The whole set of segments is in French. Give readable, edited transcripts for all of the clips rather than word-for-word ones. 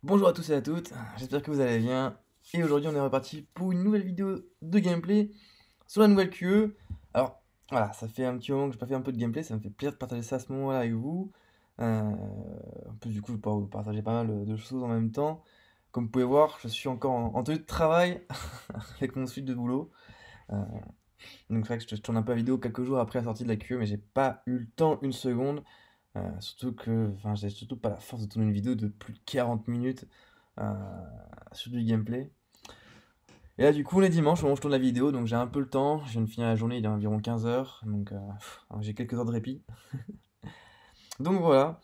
Bonjour à tous et à toutes, j'espère que vous allez bien. Et aujourd'hui on est reparti pour une nouvelle vidéo de gameplay sur la nouvelle QE. Alors voilà, ça fait un petit moment que j'ai pas fait un peu de gameplay, ça me fait plaisir de partager ça à ce moment-là avec vous. En plus du coup je vais pouvoir vous partager pas mal de choses en même temps. Comme vous pouvez voir, je suis encore en tenue de travail avec mon suite de boulot. Euh, donc c'est vrai que je tourne un peu la vidéo quelques jours après la sortie de la QE, mais j'ai pas eu le temps une seconde. Surtout que, enfin, j'ai surtout pas la force de tourner une vidéo de plus de 40 minutes euh, sur du gameplay. Et là, du coup, on est dimanche, au moment où je tourne la vidéo, donc j'ai un peu le temps. Je viens de finir la journée, il est environ 15 heures, donc j'ai quelques heures de répit. Donc voilà.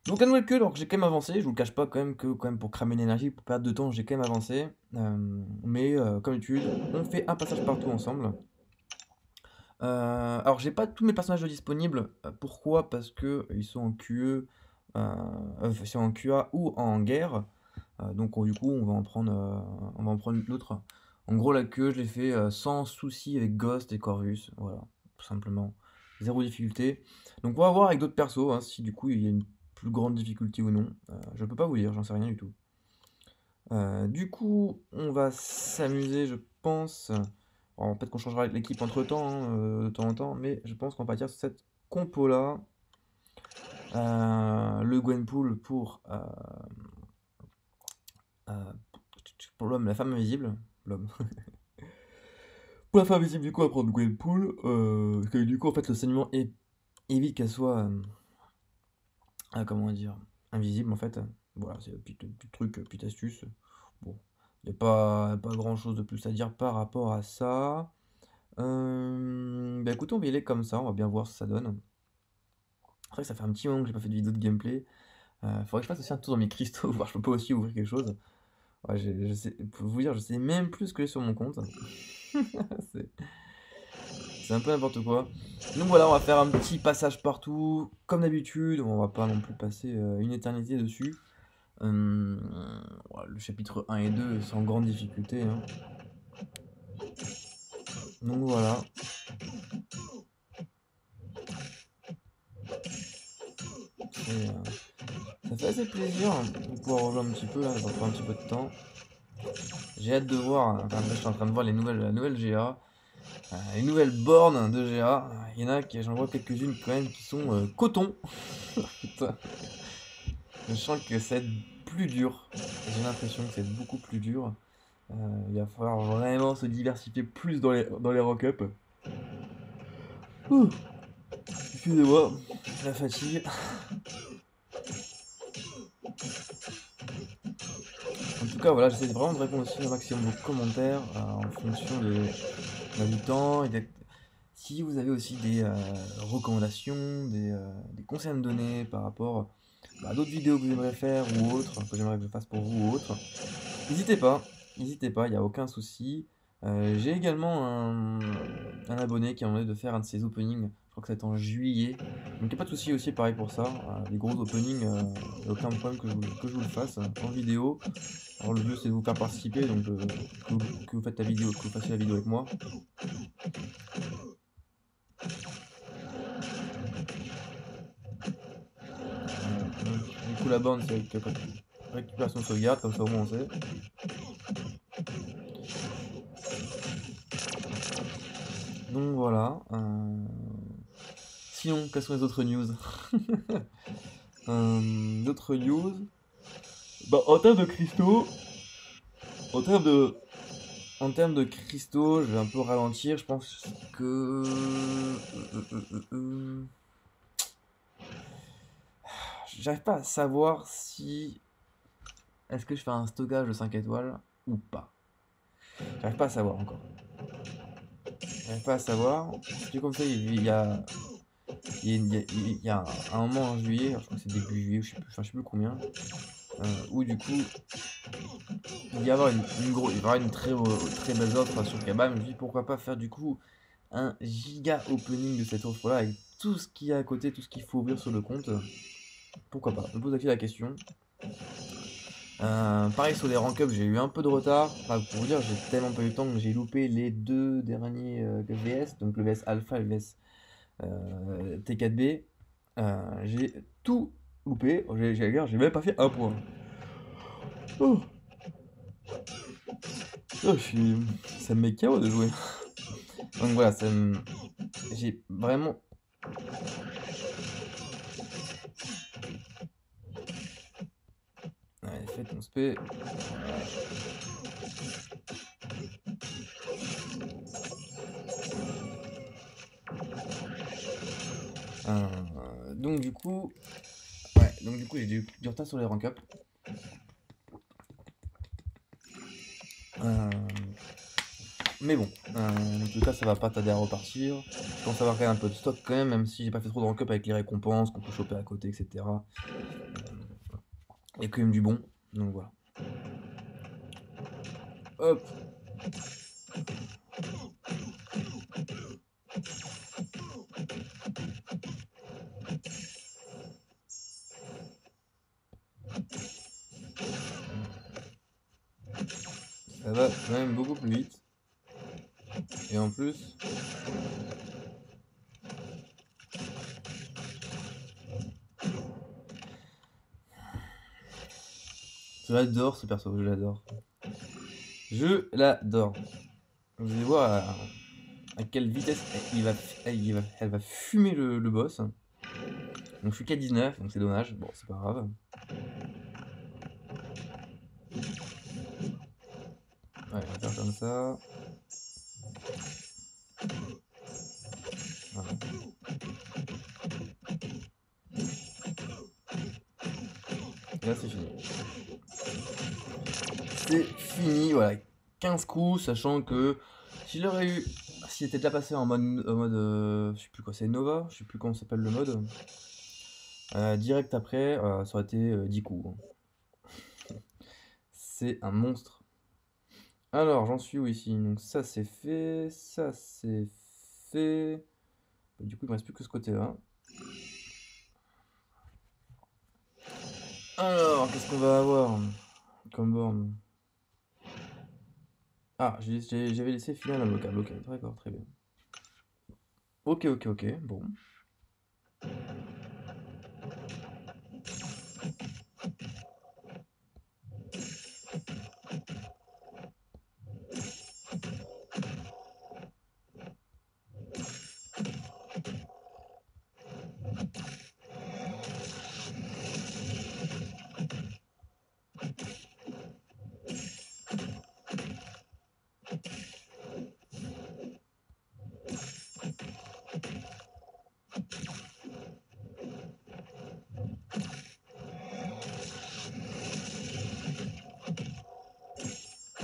Donc la nouvelle queue, alors que j'ai quand même avancé, je vous le cache pas quand même que quand même pour cramer l'énergie, pour perdre de temps, j'ai quand même avancé. Mais comme d'habitude, on fait un passage partout ensemble. Alors j'ai pas tous mes personnages disponibles. Pourquoi? Parce que ils sont en QE, ils sont en QA ou en guerre. Donc du coup on va en prendre l'autre. En gros la queue je l'ai fait sans souci avec Ghost et Corvus, voilà, tout simplement. Zéro difficulté. Donc on va voir avec d'autres persos hein, si du coup il y a une plus grande difficulté ou non. Je peux pas vous dire, j'en sais rien du tout. Du coup on va s'amuser je pense. Alors, peut-être qu'on changera l'équipe entre temps, de temps en temps, mais je pense qu'on va partir sur cette compo là. Le Gwenpool euh, pour l'homme, la femme invisible. L'homme. Pour la femme invisible, du coup, on va prendre Gwenpool. Parce que du coup, en fait, le saignement évite qu'elle soit. Comment dire? Invisible, en fait. Voilà, c'est un petit truc, petite astuce. Bon, il n'y a pas grand chose de plus à dire par rapport à ça. Bah écoutez, on va y aller comme ça, on va bien voir ce que ça donne. C'est vrai que ça fait un petit moment que j'ai pas fait de vidéo de gameplay. Faudrait que je fasse aussi un tour dans mes cristaux, voir je peux pas aussi ouvrir quelque chose. Ouais, je sais, pour vous dire, je sais même plus ce que j'ai sur mon compte. C'est c'est un peu n'importe quoi. Donc voilà, on va faire un petit passage partout, comme d'habitude. On va pas non plus passer une éternité dessus. Euh, voilà, le chapitre 1 et 2 sans grande difficulté, hein. Donc voilà. Ça fait assez plaisir de pouvoir rejouer un petit peu là, d'avoir trouvé un petit peu de temps. J'ai hâte de voir, hein, enfin, là, je suis en train de voir la nouvelle GA, les nouvelles bornes de GA. Il y en a qui, j'en vois quelques-unes quand même qui sont coton. Putain. Je sens que ça va être plus dur. J'ai l'impression que ça va être beaucoup plus dur. Il va falloir vraiment se diversifier plus dans les rock-up. Ouh, excusez-moi, la fatigue. En tout cas, voilà, j'essaie vraiment de répondre aussi au maximum aux commentaires en fonction du temps. Si vous avez aussi des recommandations, des conseils à me donner par rapport à d'autres vidéos que vous aimeriez faire ou autres, que j'aimerais que je fasse pour vous ou autres, n'hésitez pas, n'hésitez pas, il n'y a aucun souci. J'ai également un abonné qui a demandé de faire un de ses openings, je crois que c'est en juillet. Donc il n'y a pas de souci aussi, pareil pour ça. Les gros openings, il n'y a aucun problème que je vous le fasse en vidéo. Alors le but c'est de vous faire participer, donc que vous faites la vidéo, que vous fassiez la vidéo avec moi. Donc, du coup la borne c'est avec récupération de sauvegarde, comme ça au moins on sait. Donc voilà. Sinon, quelles sont les autres news? D'autres news. Bah, en termes de cristaux, en termes de, en termes de cristaux, je vais un peu ralentir. Je pense que j'arrive pas à savoir si est-ce que je fais un stockage de 5 étoiles ou pas. J'arrive pas à savoir encore. J'arrive pas à savoir. C'est comme ça, il y a un moment en juillet, alors je crois que c'est début juillet, je sais plus, enfin, je sais plus combien, où du coup il va y avoir il va y avoir une très belle offre sur Kabam. Je me dis pourquoi pas faire du coup un giga opening de cette offre là avec tout ce qu'il y a à côté, tout ce qu'il faut ouvrir sur le compte. Pourquoi pas? Je me pose la question. Pareil sur les rank up, j'ai eu un peu de retard. Enfin, pour vous dire, j'ai tellement pas eu le temps que j'ai loupé les deux derniers VS, donc le VS Alpha et le VS T4B. J'ai tout loupé. J'ai même pas fait un point. Oh, oh, ça me met KO de jouer. Donc voilà, j'ai vraiment... Allez, fais ton spé. Donc du coup... Ouais, donc du coup j'ai du retard sur les rank up. Mais bon, en tout cas ça va pas tarder à repartir. Je pense avoir quand même un peu de stock quand même si j'ai pas fait trop de rank up avec les récompenses qu'on peut choper à côté, etc. Il y a quand même du bon, donc voilà. Hop. Ça va quand même beaucoup plus vite. Et en plus... Je l'adore ce perso, je l'adore. Je l'adore. Vous allez voir à quelle vitesse elle va fumer le boss. Donc je suis qu'à 19, donc c'est dommage. Bon, c'est pas grave. Ouais, on va faire comme ça. Voilà. Et là, c'est fini. C'est fini, voilà. 15 coups, sachant que si j'aurais eu... S'il était déjà passé en mode je sais plus quoi, c'est Nova, je sais plus comment s'appelle le mode. Direct après, ça aurait été 10 coups. C'est un monstre. Alors, j'en suis où ici? Donc ça c'est fait, ça c'est fait. Du coup, il me reste plus que ce côté-là. Alors, qu'est-ce qu'on va avoir comme borne? Ah, j'avais laissé final imbloquable. Ok, d'accord, très bien. Ok, ok, ok, bon.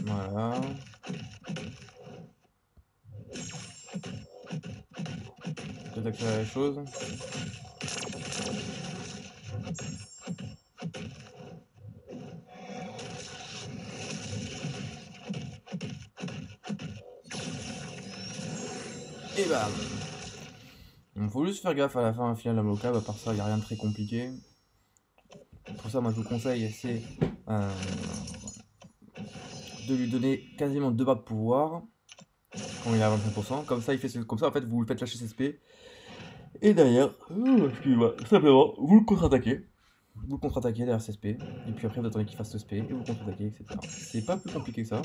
Voilà. Peut-être accélérer les choses. Et bam. Il faut juste faire gaffe à la fin, final imbloquable. À part ça, il n'y a rien de très compliqué. Pour ça, moi, je vous conseille, c'est de lui donner quasiment 2 barres de pouvoir quand il est à 25%. Comme ça, comme ça, en fait, vous le faites lâcher ses SP. Et derrière, excusez-moi, simplement, vous le contre-attaquez. Vous le contre-attaquez derrière ses SP. Et puis après, vous attendez qu'il fasse ce SP et vous contre-attaquez, etc. C'est pas plus compliqué que ça.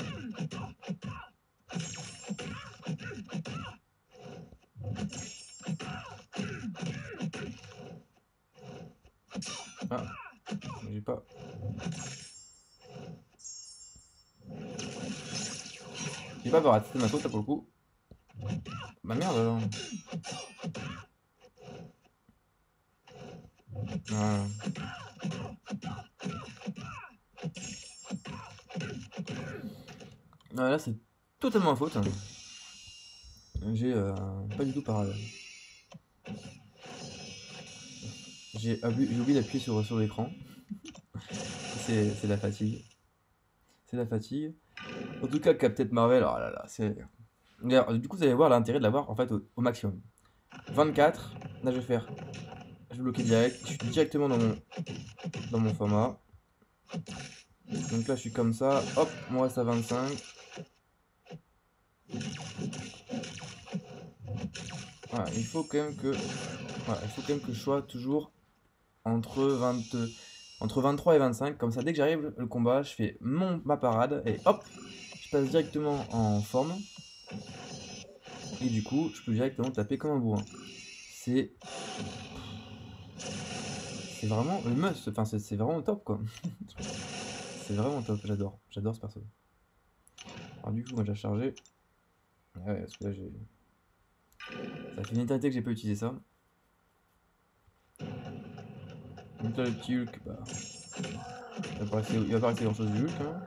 Ah, j'ai pas. J'ai pas encore raté ma faute là pour le coup. Bah merde alors. Voilà. Ah, là c'est totalement ma faute. J'ai pas du tout parlé. J'ai oublié d'appuyer sur l'écran. C'est la fatigue. C'est la fatigue. En tout cas, Captain Marvel, oh là là, c'est. D'ailleurs, du coup, vous allez voir l'intérêt de l'avoir en fait au maximum. 24, là je vais faire. Je vais bloquer direct. Je suis directement dans mon format. Donc là, je suis comme ça. Hop, moi reste à 25. Voilà, il faut quand même que. Voilà, il faut quand même que je sois toujours entre entre 23 et 25. Comme ça, dès que j'arrive le combat, je fais ma parade et hop, je passe directement en forme. Et du coup, je peux directement taper comme un bourrin. C'est vraiment le must, enfin c'est vraiment top quoi. C'est vraiment top, j'adore ce perso. Alors du coup, moi j'ai chargé. Ouais, parce que là j'ai. Ça fait une éternité que j'ai pas utilisé ça. Donc là, le petit Hulk, bah. Il va pas rester grand chose du Hulk. Hein.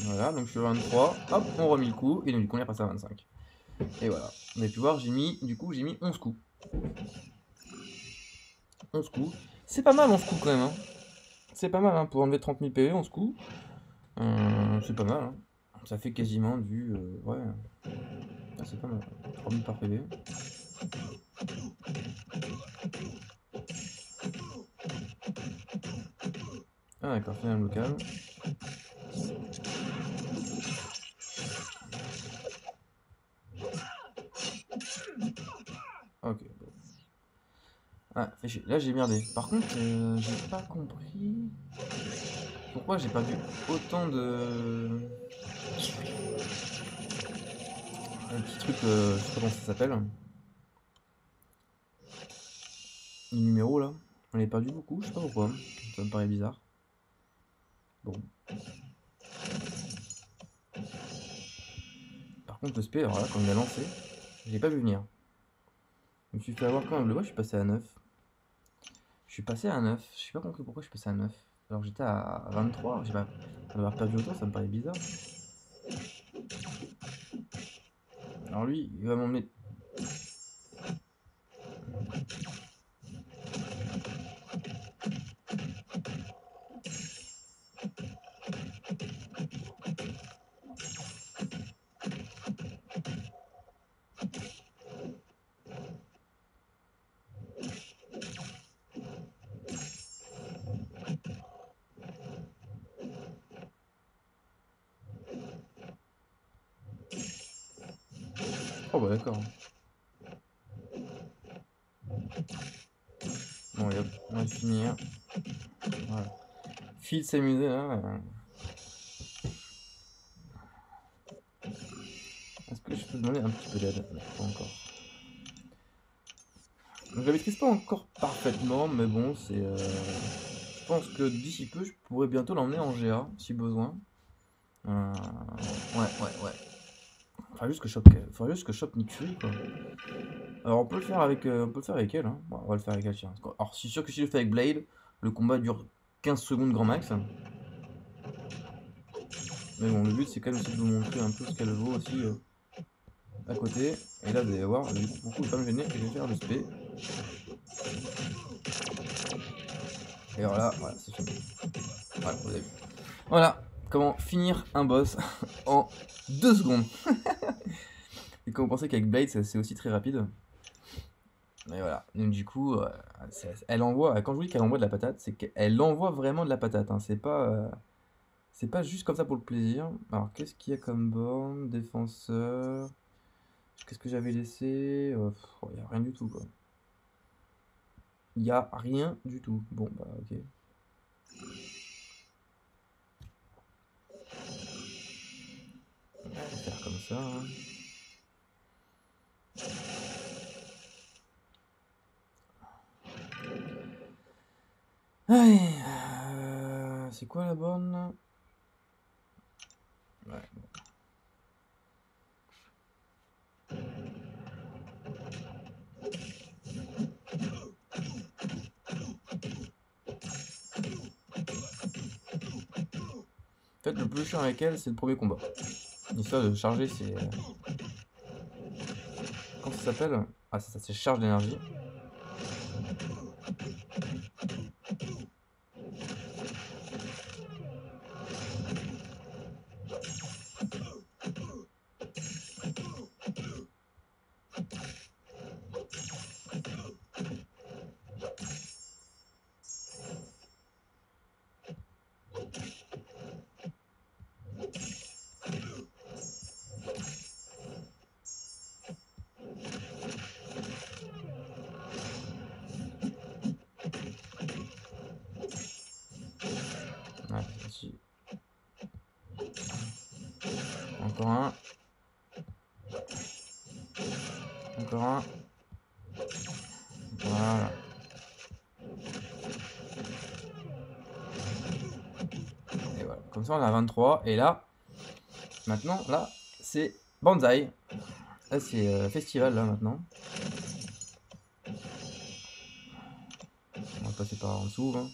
Voilà, donc je suis à 23. Hop, on remet le coup. Et donc du coup, on est passé à 25. Et voilà. Vous avez pu voir, j'ai mis 11 coups. 11 coups. C'est pas mal 11 coups quand même. Hein. C'est pas mal hein, pour enlever 30 000 PV, 11 coups. C'est pas mal. Hein. Ça fait quasiment du. Ouais. Ah, c'est pas mal. 3000 par PV. Ah d'accord, final local. Ok, bon. Ah, fait chier. Là j'ai merdé. Par contre, j'ai pas compris pourquoi j'ai perdu autant de. Un petit truc, je sais pas comment ça s'appelle. Les numéros là. On les a perdu beaucoup, je sais pas pourquoi. Ça me paraît bizarre. Bon. Par contre, le spé, alors là, quand il a lancé, j'ai pas vu venir. Je me suis fait avoir quand même. Le voit, je suis passé à 9. Je suis passé à 9. Je sais pas compris pourquoi je suis passé à 9. Alors j'étais à 23. J'ai pas. D'avoir perdu autant, ça me paraît bizarre. Alors lui, il va m'emmener. Oh bah d'accord. Bon, allez, hop, on va finir. Voilà. Fille de s'amuser là. Est-ce que je peux demander un petit peu d'aide? Non, pas encore. Donc, je la maîtrise pas encore parfaitement, mais bon, c'est. Je pense que d'ici peu, je pourrais bientôt l'emmener en GA si besoin. Ouais. Faudrait juste que je chope Nick Fury quoi. Alors on peut le faire avec, elle. Hein. Bon, on va le faire avec elle. Tiens. Alors c'est sûr que si je le fais avec Blade, le combat dure 15 secondes grand max. Mais bon, le but c'est quand même aussi de vous montrer un peu ce qu'elle vaut aussi à côté. Et là vous allez voir, du coup, beaucoup ne pas me gêner, je vais faire le spé. Et alors là, voilà, c'est fini. Voilà, vous avez vu. Voilà, comment finir un boss en 2 secondes. Et quand vous pensez qu'avec Blade c'est aussi très rapide. Et voilà, donc du coup, elle envoie, quand je vous dis qu'elle envoie de la patate, c'est qu'elle envoie vraiment de la patate. Hein. C'est pas juste comme ça pour le plaisir. Alors, qu'est-ce qu'il y a comme borne? Défenseur. Qu'est-ce que j'avais laissé? Il n'y a rien du tout, quoi. Il n'y a rien du tout. Bon, bah, ok. On va faire comme ça. Hein. Allez, c'est quoi la borne? Ouais, bon. En fait, le plus chiant avec elle, c'est le premier combat. L'histoire de charger, c'est. Comment ça s'appelle? Ah, c'est ça, c'est charge d'énergie. Encore un. Encore un. Voilà. Et voilà. Comme ça, on a 23. Et là, maintenant, là, c'est Banzai. Là, c'est festival, là, maintenant. On va passer par en dessous. Hein.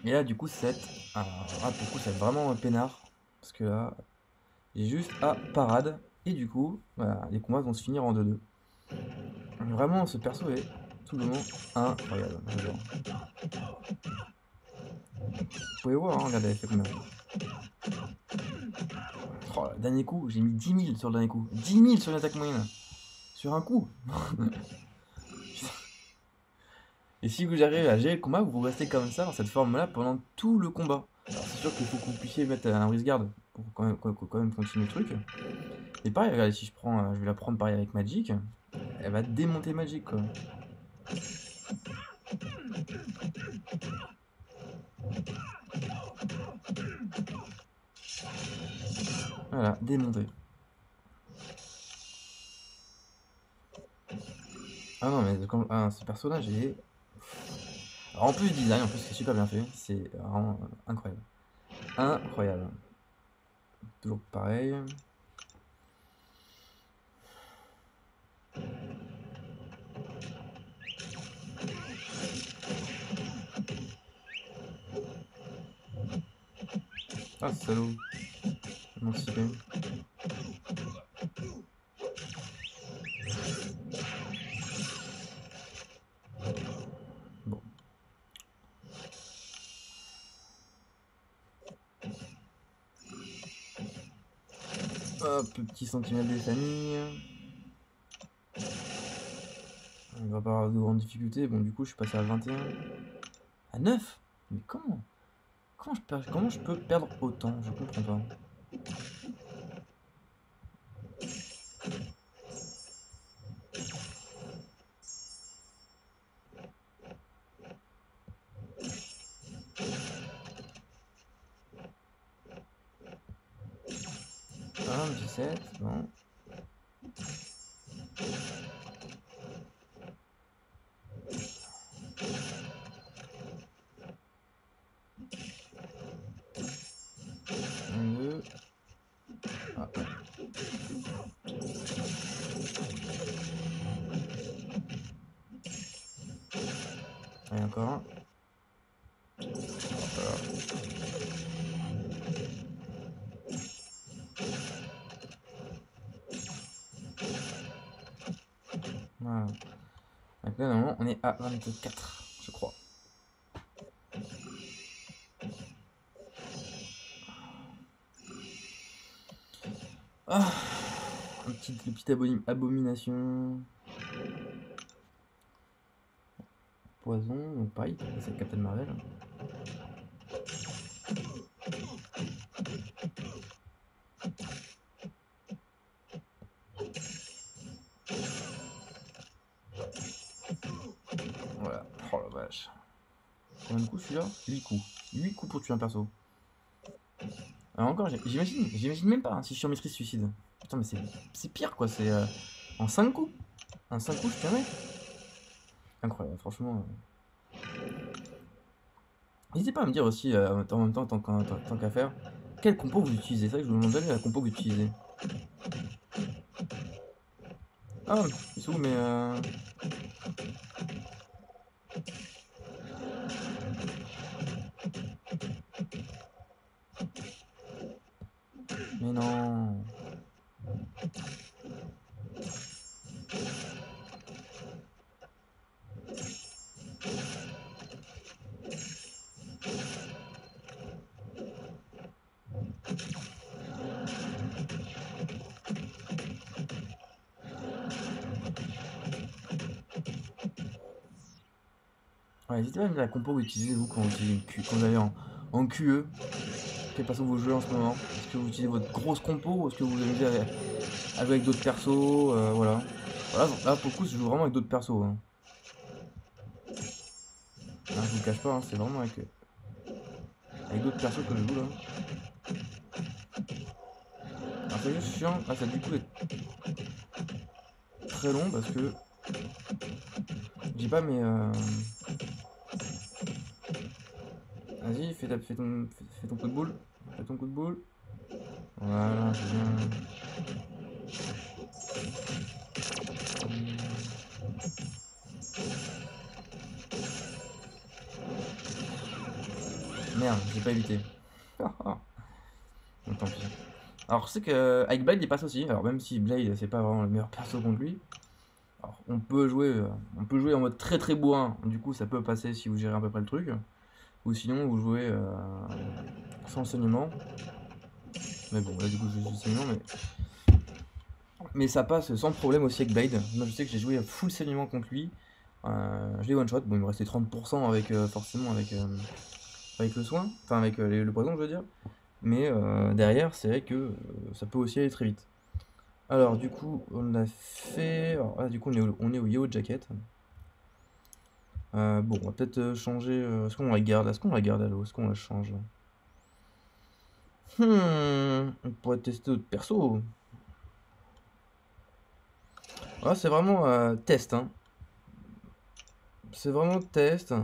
Et là, du coup, 7. Alors, là, pour le coup, ça va être vraiment peinard. Parce que là, j'ai juste à parade. Et du coup, voilà, les combats vont se finir en 2-2. Vraiment, ce perso est tout le monde incroyable. J'adore. Vous pouvez voir, hein, regardez, elle fait combien. Oh, le dernier coup, j'ai mis 10 000 sur le dernier coup. 10 000 sur l'attaque moyenne. Sur un coup. Et si vous arrivez à gérer le combat, vous restez comme ça, dans cette forme-là, pendant tout le combat. Alors c'est sûr qu'il faut que vous puissiez mettre un risk-guard pour quand même continuer le truc. Et pareil, regardez, si je prends, je vais la prendre pareil avec Magic, elle va démonter Magic, quoi. Voilà, démonter. Ah non, mais ce personnage est... Alors, en plus du design, en plus c'est super bien fait, c'est vraiment incroyable. Incroyable. Toujours pareil. Ah, salaud. Émancipé. Bon. Hop, petit sentinelle des familles. On va pas avoir de grandes difficultés. Bon, du coup, je suis passé à 21. À 9. Mais comment? Comment je peux perdre autant? Je comprends pas. Un 17, bon. Un, deux. Ah. Allez, encore un. Voilà. Voilà. Donc là, normalement, on est à 24, je crois. Ah, une petite abomination. Poison, donc pareil, c'est Captain Marvel. Voilà. Oh la vache. Combien de coups celui-là? 8 coups. 8 coups pour tuer un perso. Alors encore, j'imagine même pas hein, si je suis en maîtrise suicide. Putain, mais c'est pire quoi, c'est en 5 coups. En 5 coups, je suis un mec. Incroyable, franchement. N'hésitez pas à me dire aussi, en même temps, tant qu'à faire, quel compo vous utilisez. C'est vrai que je vous demande jamais la compo que vous utilisez. Ah, ils sont où mais Mais non. Ouais, n'hésitez pas à me dire la compo que vous utilisez vous quand vous allez en QE. Quelle façon vous jouez en ce moment? Est-ce que vous utilisez votre grosse compo ou est-ce que vous aimez à jouer avec d'autres persos? Voilà. Voilà, là pour le coup, je joue vraiment avec d'autres persos. Hein. Là, je vous le cache pas, hein, c'est vraiment avec d'autres persos que je joue là. Alors c'est juste chiant, là ça du coup est très long parce que j'ai pas mes... Vas-y, fais ton coup de boule. Fais ton coup de boule. Voilà, c'est bien. Merde, j'ai pas évité. Donc tant pis. Alors je sais qu'avec Blade il passe aussi. Alors même si Blade c'est pas vraiment le meilleur perso contre lui. Alors, on peut jouer en mode très très bourrin. Du coup ça peut passer si vous gérez à peu près le truc. Ou sinon vous jouez sans saignement. Mais bon là du coup je joue saignement mais ça passe sans problème aussi avec Blade. Moi je sais que j'ai joué à full saignement contre lui. Je l'ai one shot. Bon il me restait 30% avec forcément avec le soin. Enfin avec le poison je veux dire. Mais derrière, c'est vrai que ça peut aussi aller très vite. Alors, du coup, on a fait. Alors, là, du coup, on est au Yellow Jacket. Bon, on va peut-être changer. Est-ce qu'on la garde? Est-ce qu'on la garde à l'eau? Est-ce qu'on la change? On pourrait tester d'autres persos. Ah, c'est vraiment test, hein. C'est vraiment test.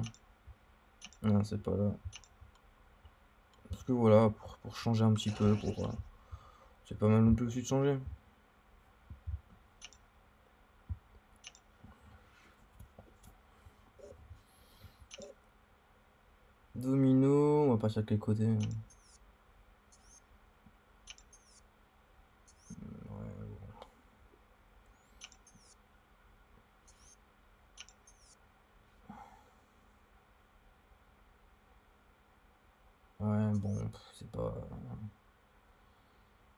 Non, c'est pas là. Parce que voilà, pour changer un petit peu. C'est pas mal non plus aussi de changer. Domino, on va passer à quel côté? Ouais, bon, c'est pas.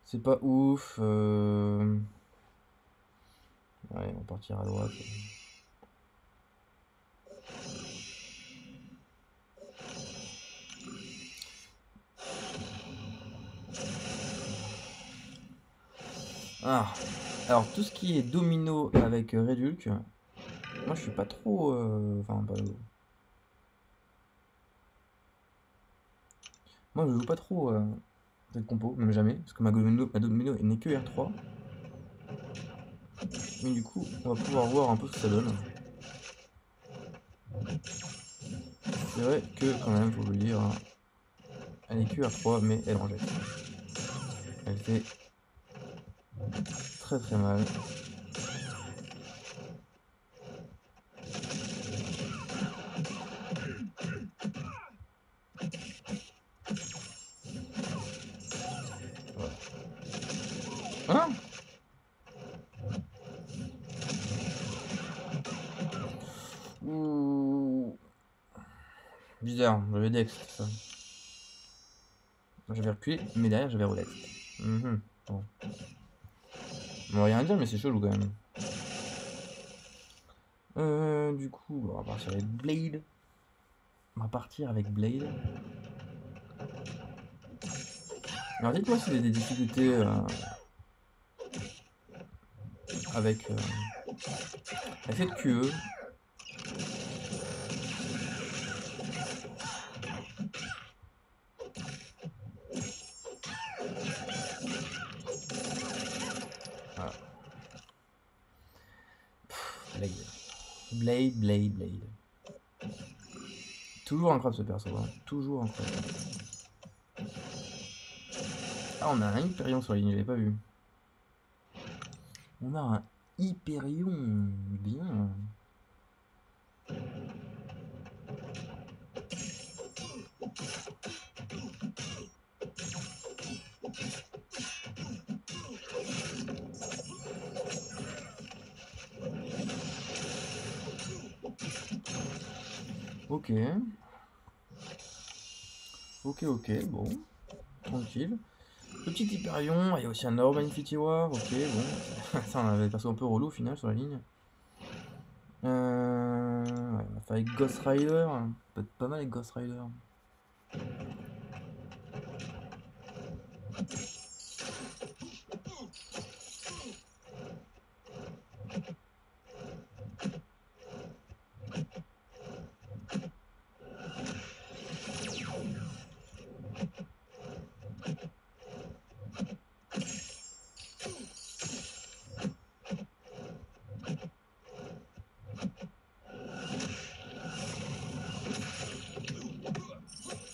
C'est pas ouf. Ouais, on va partir à droite. Ah, alors tout ce qui est domino avec Redulk, moi je suis pas trop. Enfin, pas. Moi je joue pas trop cette compo, même jamais, parce que ma domino n'est que R3. Mais du coup, on va pouvoir voir un peu ce que ça donne. C'est vrai que quand même, faut le dire, hein, elle est que R3, mais elle en jette. Elle fait très très mal. Voilà. Hein? Ouh. Bizarre, j'avais Dex, ça. J'avais reculé, mais derrière j'avais roulette. Bon. On va rien dire, mais c'est chelou quand même. Du coup, on va partir avec Blade. On va partir avec Blade. Alors dites-moi si vous avez des difficultés avec cette QE. Voilà. Blade. Toujours incroyable ce perso, hein. Toujours incroyable. Ah, on a un Hyperion sur la ligne, j'avais pas vu. On a un Hyperion, bien. Ok. Ok, bon. Tranquille. Petit Hyperion, il y a aussi un Orb Infinity War, ok, bon. Ça, on avait le perso un peu relou au final sur la ligne. Ouais, on va faire avec Ghost Rider. Peut être pas mal avec Ghost Rider.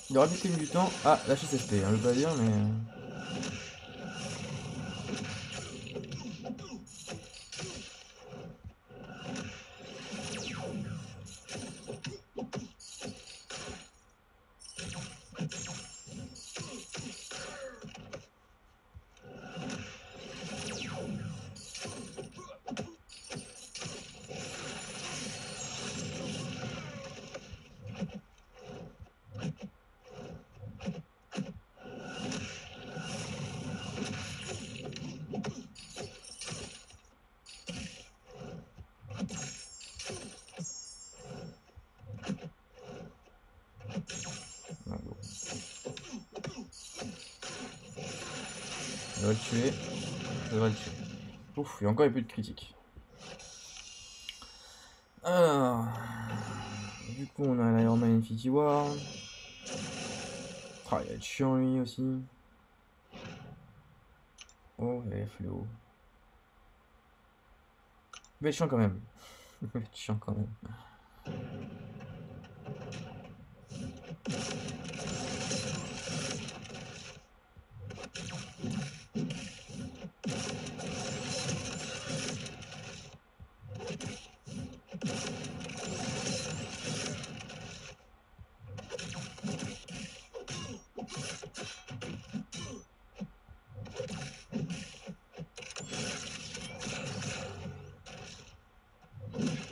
Il aura peut-être mis du temps à lâcher ses SP, hein, je veux pas dire, mais... Non, bon. Ça va le tuer. Ça va le tuer. Ouf, il y a encore un peu de critique. Alors... Du coup, on a l'Iron Man Infinity War. Ah, il va être chiant lui aussi. Oh, il y a les fléaux. Il va être chiant quand même. Il va être chiant quand même.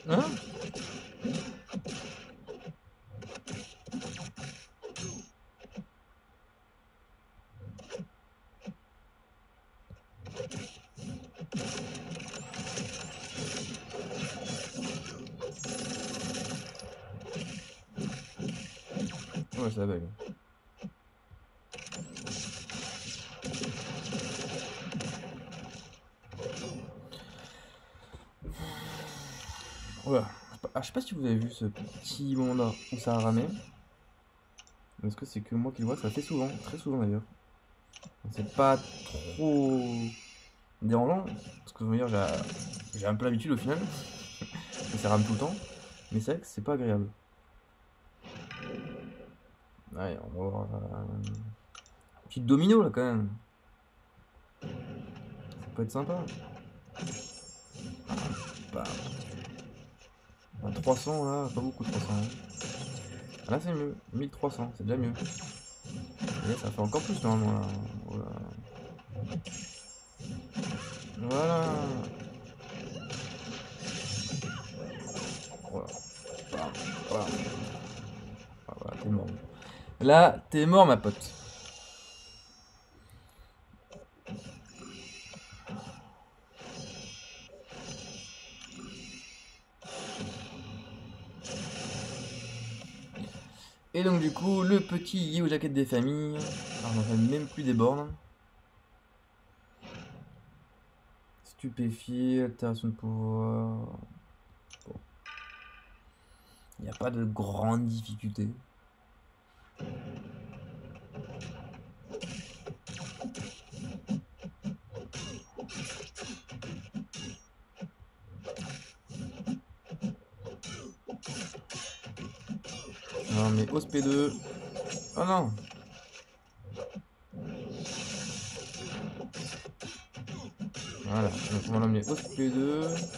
Hein? Ouais, ça bug. Voilà. Ah, je sais pas si vous avez vu ce petit moment là où ça a ramé. Est-ce que c'est que moi qui le vois? Ça fait souvent, très souvent d'ailleurs. C'est pas trop dérangeant, parce que je veux dire, j'ai un peu l'habitude au final, que ça rame tout le temps, mais c'est vrai que c'est pas agréable. Allez, on va voir. Petite domino là quand même. Ça peut être sympa. Bah, 300 là, pas beaucoup de 300. Hein. Ah, là c'est mieux, 1300, c'est déjà mieux. Et là ça fait encore plus normalement là. Voilà. Voilà. Voilà. Bam, bam. Ah, voilà, t'es mort. Là, t'es mort ma pote. Et donc du coup, le petit lié aux jaquettes des familles. Alors, on n'en fait même plus des bornes. Stupéfié, altération de pouvoir. Bon. Il n'y a pas de grande difficulté. Non mais os P2. Oh non. Voilà, donc on va l'emmener os P2.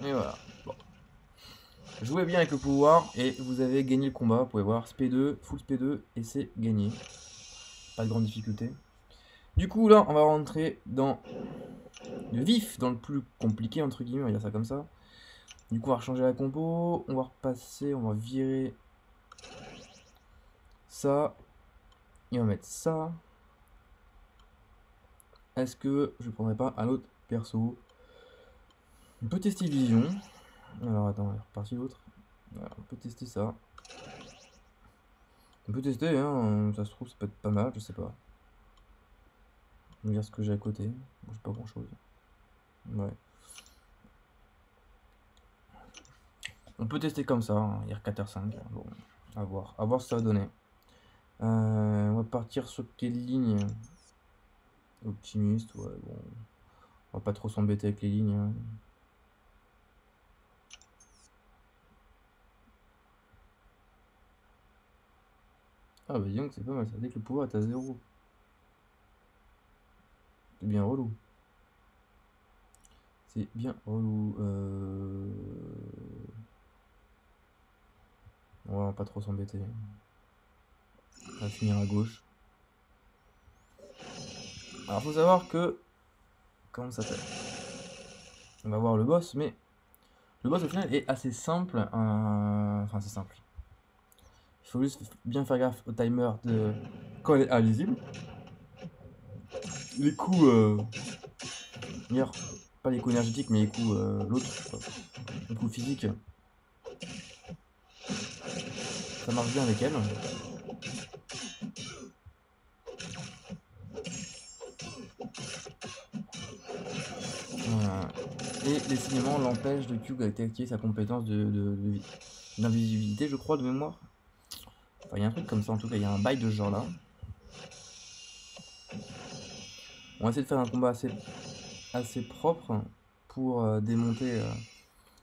Et voilà. Bon. Jouez bien avec le pouvoir et vous avez gagné le combat. Vous pouvez voir SP2, full SP2 et c'est gagné. Pas de grande difficulté. Du coup là, on va rentrer dans le vif, dans le plus compliqué entre guillemets, on va dire ça comme ça. Du coup on va changer la compo, on va repasser, on va virer ça et on va mettre ça. Est-ce que je prendrais pas un autre perso? On peut tester Vision. Alors attends, est reparti l'autre. Voilà, on peut tester ça. On peut tester, hein, ça se trouve ça peut être pas mal, je sais pas. On va dire ce que j'ai à côté. Bon, j'ai pas grand chose. Ouais. On peut tester comme ça, hein, IR4R5. Bon, à voir ce que ça va donner. On va partir sur quelle ligne? Optimiste, ouais, bon. On va pas trop s'embêter avec les lignes. Hein. Ah bah dis donc, c'est pas mal ça. Dès que le pouvoir est à 0. C'est bien relou. C'est bien relou. On va pas trop s'embêter. On va finir à gauche. Alors faut savoir que... Comment ça s'appelle? On va voir le boss, mais... Le boss au final est assez simple. Enfin c'est simple. Il faut juste bien faire gaffe au timer de... quand elle est invisible. Les coups... D'ailleurs, pas les coups énergétiques, mais les coups... l'autre. Les coups physiques. Ça marche bien avec elle. Et les signalements l'empêchent de Q d'activer sa compétence d'invisibilité, je crois, de mémoire. Enfin, il y a un truc comme ça, en tout cas, il y a un bail de ce genre-là. On va essayer de faire un combat assez propre pour démonter...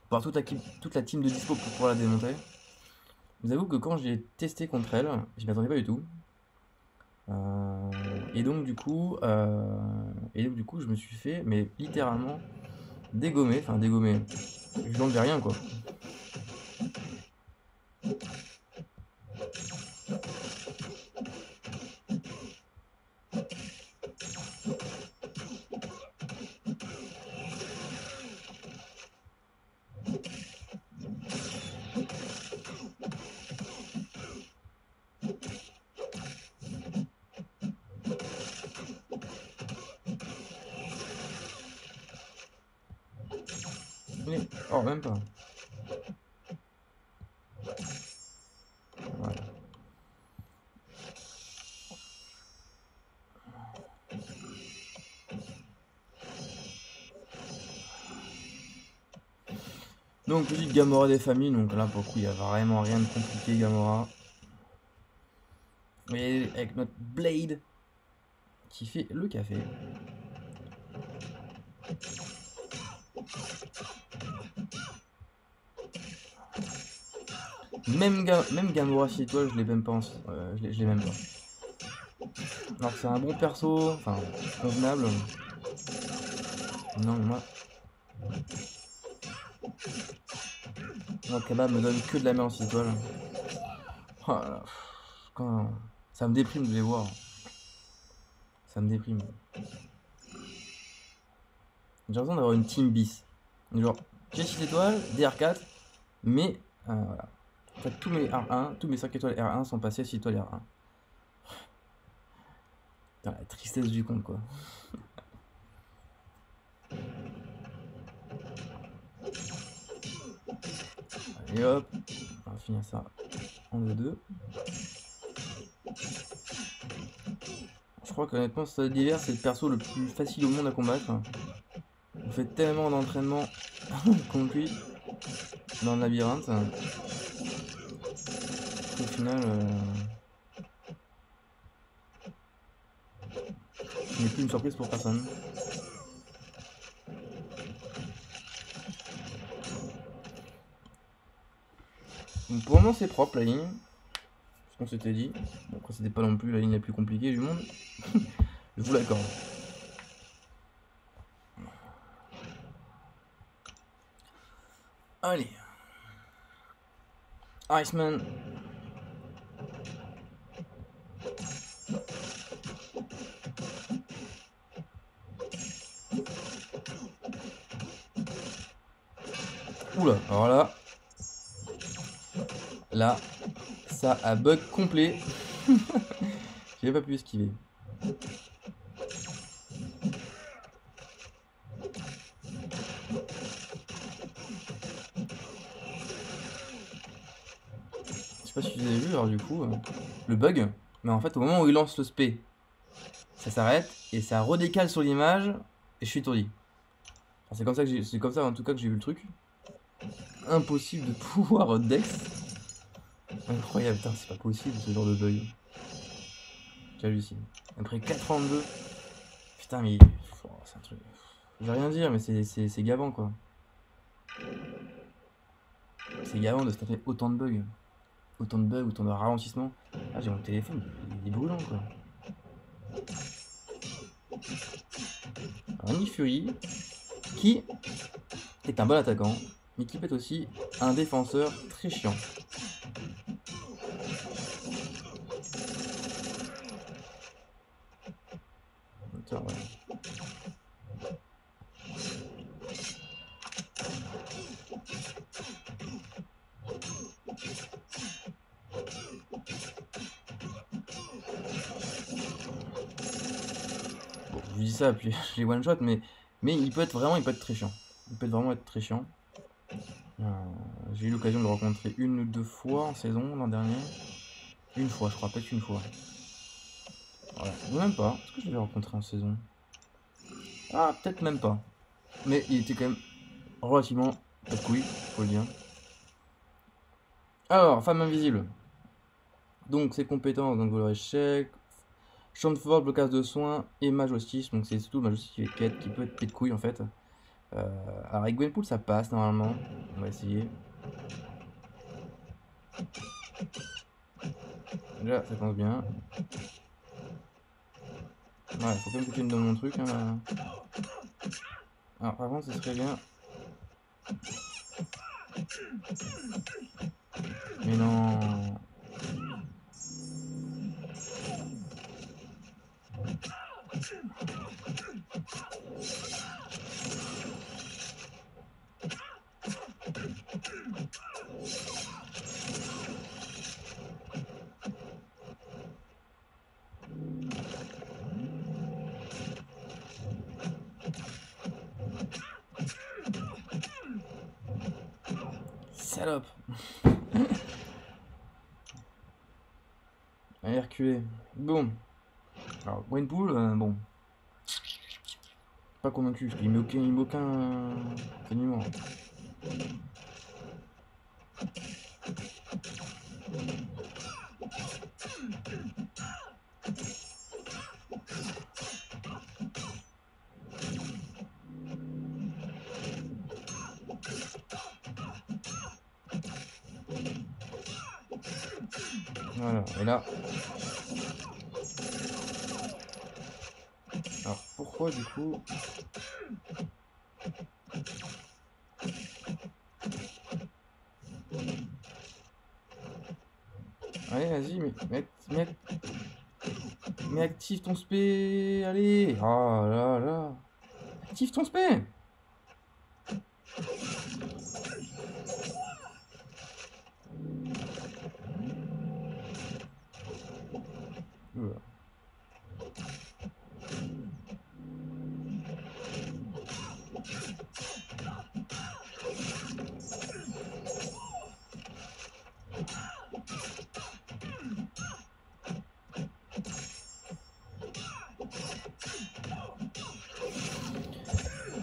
par toute la team de dispo pour pouvoir la démonter. Je vous avoue que quand j'ai testé contre elle, je m'y attendais pas du tout. Et donc du coup, je me suis fait, mais littéralement, dégommer. Enfin, dégommer. Je n'enlevais rien, quoi. Mais, oh, même pas. Voilà. Donc petite Gamora des familles, donc là pour le coup il n'y a vraiment rien de compliqué Gamora. Et avec notre Blade qui fait le café. Même Gamora 6 étoiles, je l'ai même pas je l'ai même pas. Alors que c'est un bon perso, enfin convenable. Non mais moi Kebab me donne que de la merde en 6 étoiles. Oh là là, ça me déprime de les voir. Ça me déprime. J'ai l'impression d'avoir une team bis. Genre, j'ai 6 étoiles, DR4, mais voilà. En fait, tous mes R1, tous mes 5 étoiles R1 sont passés à 6 étoiles R1. Putain, la tristesse du compte, quoi. Allez hop, on va finir ça en 2-2. Je crois qu'honnêtement, Stade d'hiver, c'est le perso le plus facile au monde à combattre. On fait tellement d'entraînement contre lui dans le labyrinthe. Au final, ce n'est plus une surprise pour personne. Donc pour le moment, c'est propre la ligne. Ce qu'on s'était dit. Bon, après, c'était pas non plus la ligne la plus compliquée du monde. Je vous l'accorde. Allez. Iceman. Oula, alors là, ça a bug complet. J'ai pas pu esquiver. Je sais pas si vous avez vu, alors du coup, le bug. Mais en fait, au moment où il lance le spé, ça s'arrête et ça redécale sur l'image et je suis étourdi. C'est comme ça en tout cas que j'ai vu le truc. impossible de pouvoir Dex. Incroyable, putain, c'est pas possible ce genre de bug. J'hallucine. Après 4 ans de jeu. Putain, mais. Oh, c'est un truc. Je vais rien dire, mais c'est gavant quoi. C'est gavant de se taper autant de bugs. Autant de bugs, autant de ralentissements. Ah, j'ai mon téléphone, il est brûlant quoi. Alors, Nick Fury, qui est un bon attaquant, mais qui peut être aussi un défenseur très chiant. Tiens, ouais. Bon, je dis ça, puis je les one shot, mais il peut être très chiant. Il peut vraiment être très chiant. J'ai eu l'occasion de le rencontrer 1 ou 2 fois en saison l'an dernier. Une fois, je crois, peut-être une fois. Voilà. Ou même pas. Est-ce que je l'ai rencontré en saison? Ah, peut-être même pas. Mais il était quand même relativement pas de couilles, faut le dire. Alors, femme invisible. Donc, ses compétences, donc voleur échec, champ de force, blocage de soins et mage hostis. Donc, c'est surtout le mage hostis qui peut être pète de couilles en fait. Alors, avec Gwenpool, ça passe normalement. On va essayer. Déjà, ça commence bien. Ouais, faut quand même que tu viennes dans mon truc. Hein. Alors, par contre, ce serait bien. Mais non. Salope. Allez, reculer. Bon. Alors, Gwenpool, bon. Pas convaincu, parce qu'il met aucun enseignement. Voilà, et là. Alors, pourquoi du coup. Allez, vas-y, mais active ton spé. Allez. Oh là là. Active ton spé. Voilà.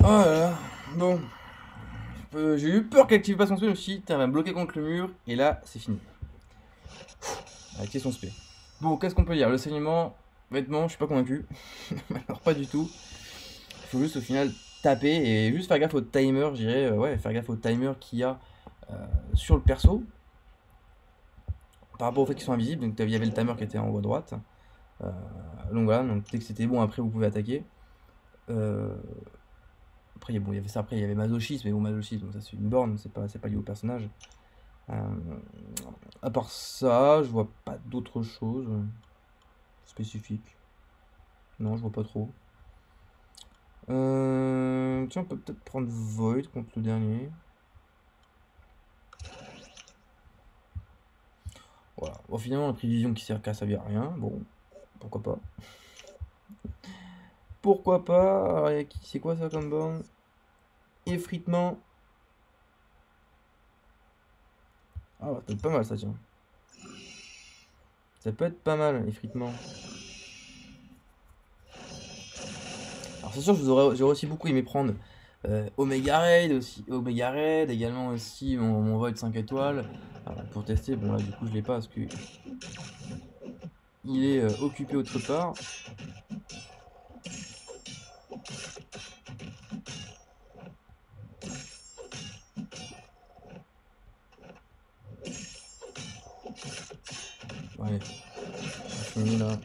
Oh là là. Bon. J'ai eu peur qu'elle active pas son spé, je me suis dit, elle va me bloquer contre le mur, et là, c'est fini. Active son spé. Bon, qu'est-ce qu'on peut dire? Le saignement, vêtements, je suis pas convaincu. Alors, pas du tout. Il faut juste au final taper et juste faire gaffe au timer, je dirais. Ouais, faire gaffe au timer qu'il y a sur le perso. Par rapport au fait qu'ils sont invisibles, donc il y avait le timer qui était en haut à droite. Donc voilà, donc dès que c'était bon, après vous pouvez attaquer. Après, bon, il y avait ça, après il y avait masochisme, mais bon, masochisme, donc ça c'est une borne, c'est pas lié au personnage. À part ça, je vois pas d'autre chose spécifique. Non, je vois pas trop. Tiens, on peut peut-être prendre Void contre le dernier. Voilà. Bon, finalement, la prévision qui sert qu'à servir à rien. Bon, pourquoi pas. Pourquoi pas. Alors, c'est quoi ça comme borne? Effritement. Ah, ça peut être pas mal ça, tiens. Ça peut être pas mal, effritement. Alors, c'est sûr que j'aurais aussi beaucoup aimé prendre Omega Raid aussi, Omega Raid, également aussi mon Void 5 étoiles. Pour tester, bon là du coup je l'ai pas parce que il est occupé autre part. Allez, on finit là.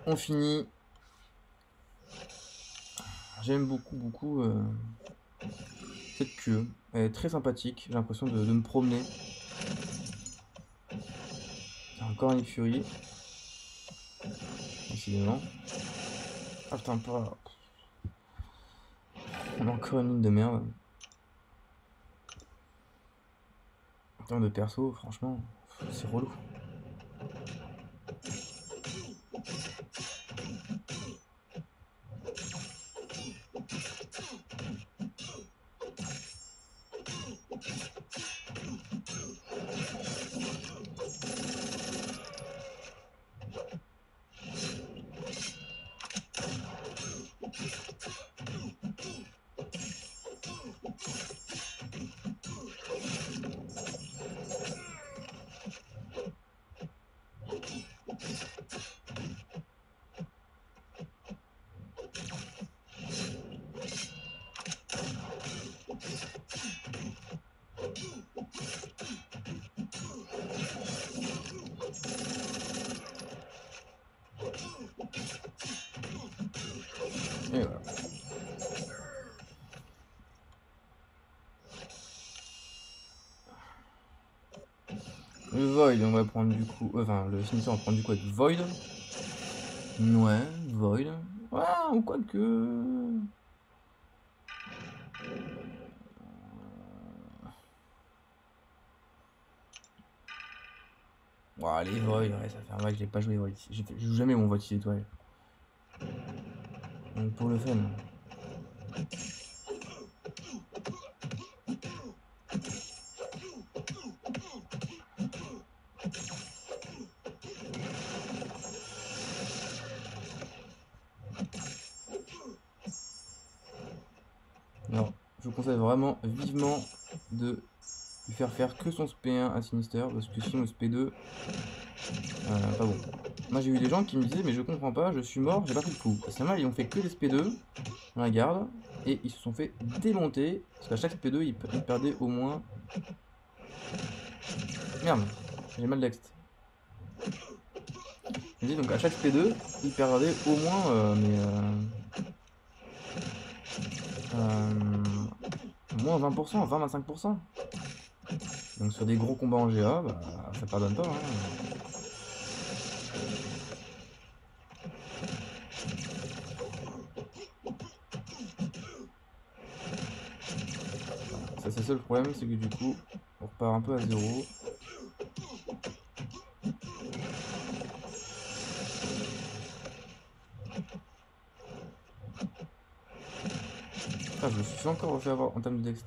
On finit. J'aime beaucoup cette queue. Elle est très sympathique. J'ai l'impression de me promener. Encore une Fury. Décidément. Ah putain, pas. On a encore une ligne de merde. En termes de perso, franchement, c'est relou. Et voilà. Le Void, on va prendre du coup. Enfin, le finisseur, on va prendre du coup avec Void. Ouais, Void. Ouais, ou quoi que. Bon, allez, Void, ouais, ça fait un bail que j'ai pas joué Void. Je joue jamais mon Void 6 étoiles. Donc pour le fun. Non, je vous conseille vraiment vivement de lui faire que son SP1 à Sinister, parce que sinon le SP2, pas bon. Moi j'ai eu des gens qui me disaient mais je comprends pas, je suis mort, j'ai pas pris de coup. C'est mal, ils ont fait que les SP2 dans la garde, et ils se sont fait démonter, parce qu'à chaque SP2 ils perdaient au moins... Merde, j'ai mal d'ext. Je me dis donc à chaque SP2 ils perdaient au moins au moins 20%, 20-25%. Donc sur des gros combats en GA, bah, ça pardonne pas. Hein. Ça c'est ça le problème, c'est que du coup on repart un peu à zéro. Ah, je me suis encore refait avoir en termes de dext.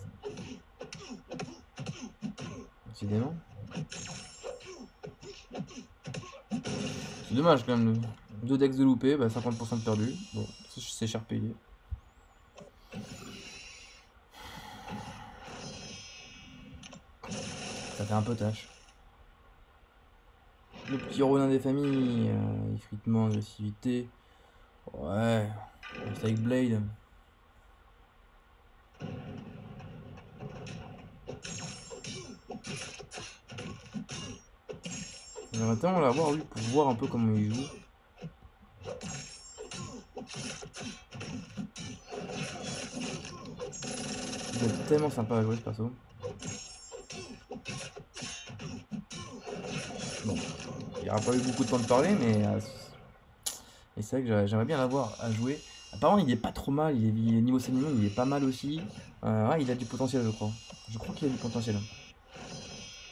Décidément. C'est dommage quand même. 2 dex de loupé, bah 50% de perdu. Bon, c'est cher payé. Ça fait un peu tâche. Le petit Ronin des familles, effritement, agressivité. Ouais, c'est avec Blade. J'aimerais tellement l'avoir lui pour voir un peu comment il joue. Il est tellement sympa à jouer ce perso. Bon, il n'y aura pas eu beaucoup de temps de parler, mais c'est vrai que j'aimerais bien l'avoir à jouer. Apparemment, il est pas trop mal, il est niveau Saignement, il est pas mal aussi. Ouais, il a du potentiel, je crois. Je crois qu'il a du potentiel.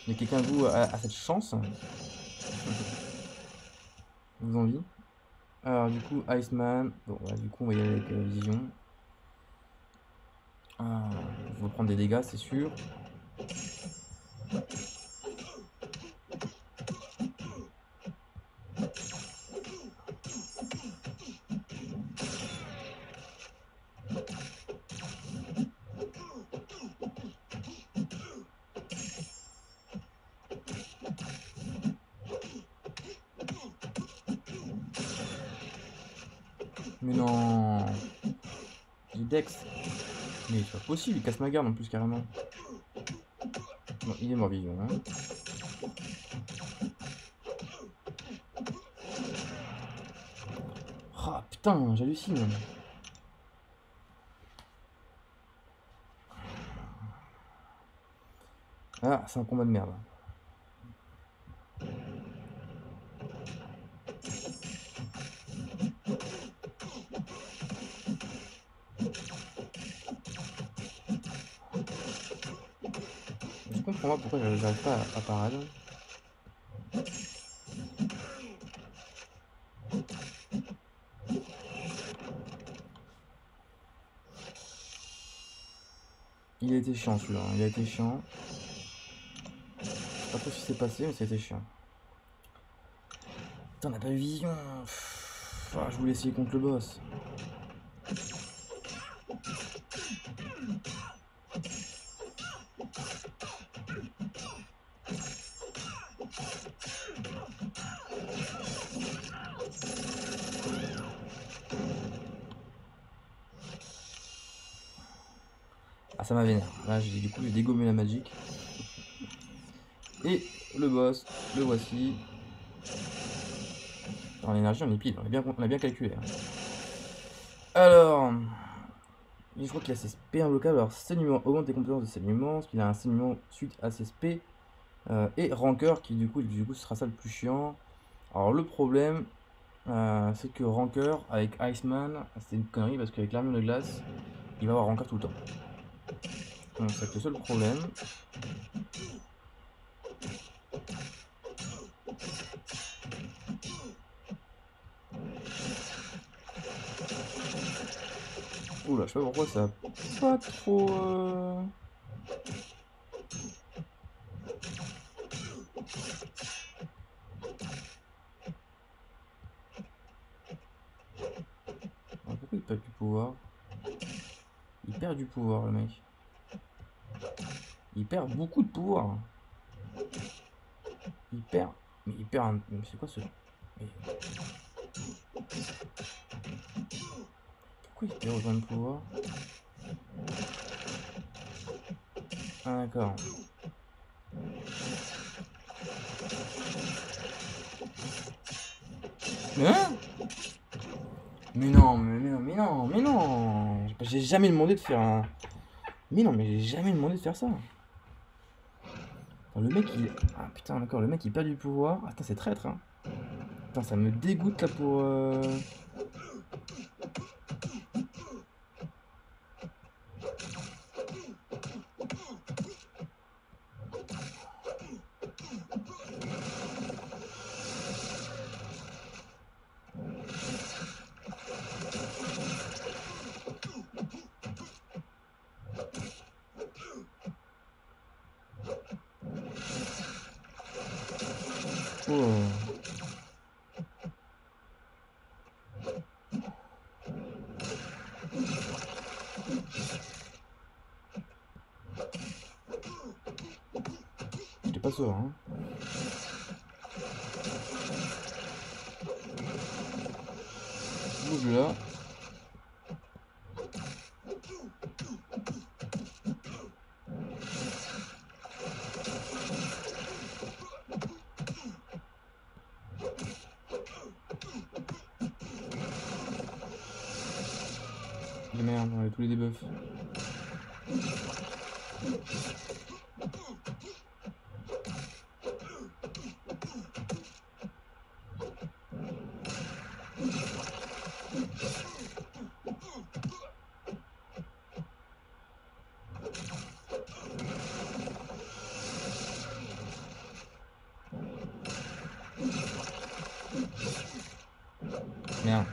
Il y a quelqu'un de vous a cette chance. Vous envie. Alors, du coup, Iceman. Bon, ouais, du coup, on va y aller avec Vision. Je vais prendre des dégâts, c'est sûr. Mais non. J'ai Dex. Mais c'est pas possible, il casse ma garde en plus carrément. Bon, il est mort vivant. Hein. Ah putain, j'hallucine. Ah, c'est un combat de merde. Je comprends pas pourquoi j'arrive pas à parade. Il a été chiant celui-là, hein. Il a été chiant. Je sais pas trop ce qui s'est passé, mais ça a été chiant. Putain, on n'a pas eu vision. Ah, je voulais essayer contre le boss. Ah, ça m'a vénère. Là, du coup, j'ai dégommé la magique. Et le boss, le voici. En énergie, on est pile. On a bien calculé. Hein. Alors, je crois qu'il a ses SP imbloquables. Alors, saignement augmente les compétences de saignement. Parce qu'il a un saignement suite à ses SP. Et rancœur, qui du coup, sera ça le plus chiant. Alors, le problème, c'est que rancœur avec Iceman, c'est une connerie parce qu'avec l'armure de glace, il va avoir rancœur tout le temps. Donc, c'est le seul problème. Oula, je sais pas pourquoi ça a pas trop. Ah, pourquoi il perd du pouvoir? Il perd du pouvoir, le mec. Il perd beaucoup de pouvoir. Il perd. Mais il perd un. Mais c'est quoi ce. Mais... Pourquoi il perd autant de pouvoir? Ah, d'accord. Mais hein? Mais non, mais non, mais non. J'ai jamais demandé de faire un. Mais non, mais j'ai jamais demandé de faire ça. Le mec il. Ah putain, d'accord, le mec il perd du pouvoir. Attends, c'est traître, hein. Putain, ça me dégoûte là pour. Oh. J'étais pas sûr, hein. Bouge là. Et merde, on a tous les debuffs. Merde.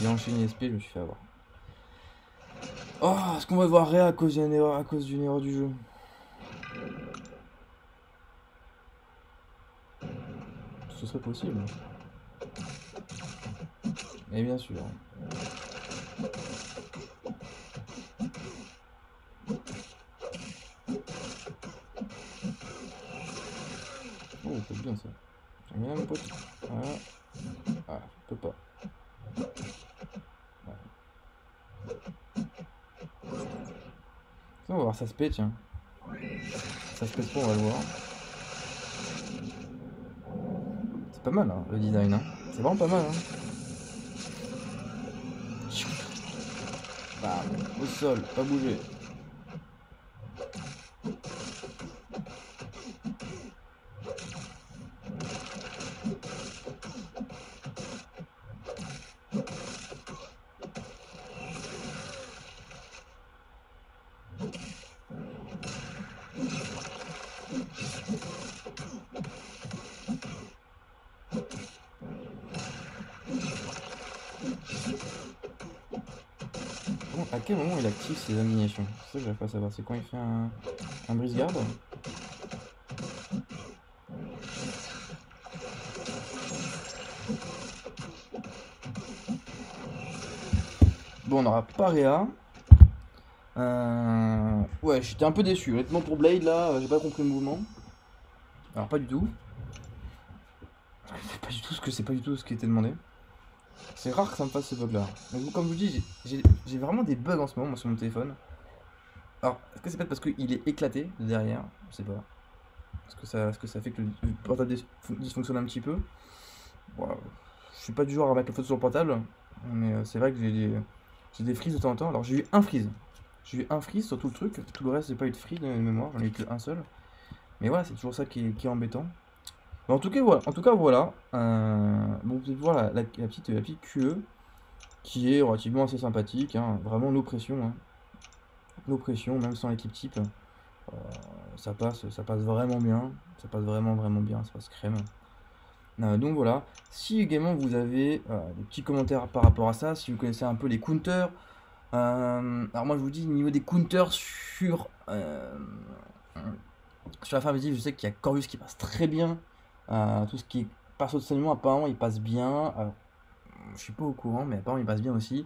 J'ai enchaîné SP, je me suis fait avoir. Oh, est-ce qu'on va devoir réa à cause d'une erreur du jeu? Ce serait possible. Et bien sûr. Oh, c'est bien ça. J'aime bien mon pote. Voilà. Ah, je peux pas. Ça, on va voir, ça se pète, tiens. Ça se pète pas, on va le voir. C'est pas mal, hein, le design. Hein. C'est vraiment pas mal. Hein. Bam, au sol, pas bouger. Bon, à quel moment il active ses animations? C'est ça que j'arrive pas à savoir. C'est quand il fait un brise-garde? Bon, on n'aura pas Réa. Ouais, j'étais un peu déçu. Honnêtement, pour Blade, là, j'ai pas compris le mouvement. Alors, pas du tout. C'est pas du tout ce qui était demandé. C'est rare que ça me fasse ce bug là. Donc, comme je vous dis, j'ai vraiment des bugs en ce moment moi, sur mon téléphone. Alors, est-ce que c'est peut-être parce qu'il est éclaté de derrière? Je sais pas. Est-ce que ça fait que le portable dysfonctionne un petit peu? Bon, je suis pas du genre à mettre la photo sur le portable, mais c'est vrai que j'ai des frises de temps en temps. Alors j'ai eu un freeze. J'ai eu un freeze sur tout le truc. Tout le reste, j'ai pas eu de freeze de mémoire. J'en ai eu qu'un seul. Mais voilà, c'est toujours ça qui est embêtant. Mais en tout cas, voilà. Bon, vous pouvez voir la petite QE qui est relativement assez sympathique. Hein. Vraiment, no pression. Hein. No pression, même sans l'équipe type. Ça passe vraiment bien. Ça passe vraiment bien. Ça passe crème. Donc voilà. Si également vous avez des petits commentaires par rapport à ça, si vous connaissez un peu les counters. Alors moi je vous dis, niveau des counters sur la fin visible, je sais qu'il y a Corvus qui passe très bien. Tout ce qui est perso de saignement, apparemment il passe bien. Alors, je suis pas au courant, mais apparemment il passe bien aussi.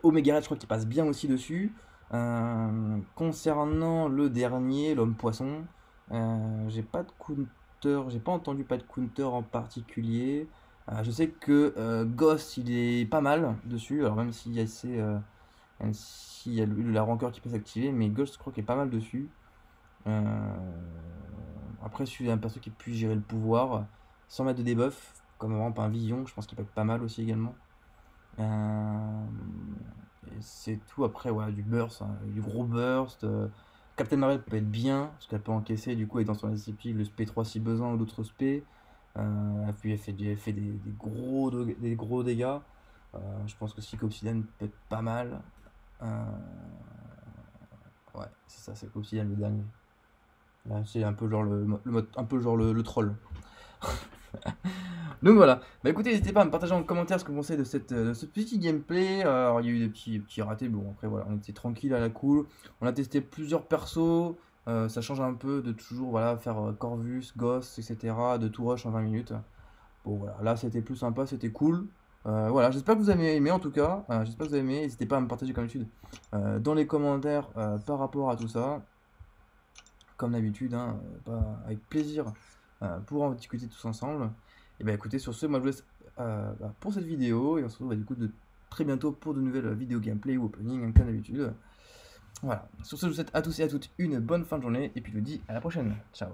Omega Red, je crois qu'il passe bien aussi dessus. Concernant le dernier, l'homme poisson, j'ai pas de counter, j'ai pas entendu pas de counter en particulier. Je sais que Ghost il est pas mal dessus, alors même s'il y a même s'il y a la rancœur qui peut s'activer, mais Ghost je crois qu'il est pas mal dessus. Après, si vous avez un perso qui puisse gérer le pouvoir sans mettre de debuff, comme par exemple un Vision, je pense qu'il peut être pas mal aussi également. Et c'est tout. Après, ouais, du burst, hein, du gros burst. Captain Marvel peut être bien, parce qu'elle peut encaisser, du coup, et dans son SCP, le SP3 si besoin ou d'autres SP. Puis elle fait des gros dégâts. Je pense que Psycho Obsidian peut être pas mal. Ouais, c'est ça, c'est Obsidian le dernier. Là, c'est un peu genre un peu genre le troll. Donc voilà, bah écoutez, n'hésitez pas à me partager en commentaire ce que vous pensez de ce petit gameplay. Alors il y a eu des petits ratés, bon après voilà, on était tranquille à la cool. On a testé plusieurs persos, ça change un peu de toujours voilà, faire Corvus, Ghost, etc. De tout rush en 20 minutes. Bon voilà, là c'était plus sympa, c'était cool. Voilà, j'espère que vous avez aimé en tout cas. J'espère que vous avez aimé, n'hésitez pas à me partager comme d'habitude dans les commentaires par rapport à tout ça. Comme d'habitude, hein, avec plaisir pour en discuter tous ensemble. Et bah écoutez, sur ce, moi je vous laisse pour cette vidéo et on se retrouve du coup de très bientôt pour de nouvelles vidéos gameplay ou opening, hein, comme d'habitude. Voilà, sur ce, je vous souhaite à tous et à toutes une bonne fin de journée et puis je vous dis à la prochaine. Ciao.